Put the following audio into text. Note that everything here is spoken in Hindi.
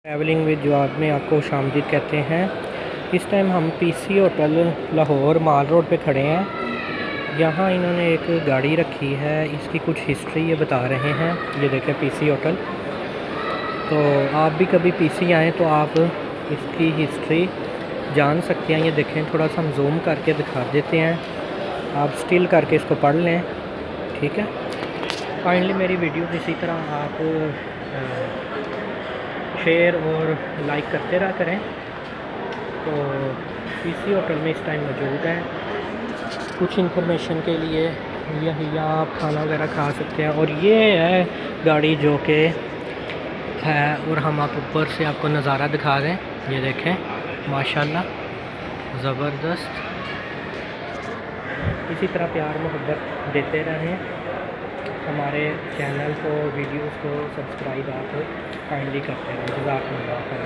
ट्रैवलिंग विद जवाब में आपको खुशामदीद कहते हैं। इस टाइम हम पीसी होटल लाहौर माल रोड पे खड़े हैं। यहाँ इन्होंने एक गाड़ी रखी है, इसकी कुछ हिस्ट्री ये बता रहे हैं। ये देखें पीसी होटल। तो आप भी कभी पीसी आएँ तो आप इसकी हिस्ट्री जान सकते हैं। ये देखें, थोड़ा सा हम जूम करके दिखा देते हैं, आप स्टिल करके इसको पढ़ लें, ठीक है। फाइनली मेरी वीडियो इसी तरह आप शेयर और लाइक करते रहा करें। तो पीसी होटल में इस टाइम मौजूद है। कुछ इंफॉर्मेशन के लिए यहाँ आप खाना वगैरह खा सकते हैं। और ये है गाड़ी जो कि है, और हम आप ऊपर से आपको नज़ारा दिखा दें। ये देखें माशाल्लाह ज़बरदस्त। इसी तरह प्यार मोहब्बत देते रहें। हमारे चैनल को, वीडियोस को सब्सक्राइब आप काइंडली करते रहें। जज़ाकल्लाह खैर।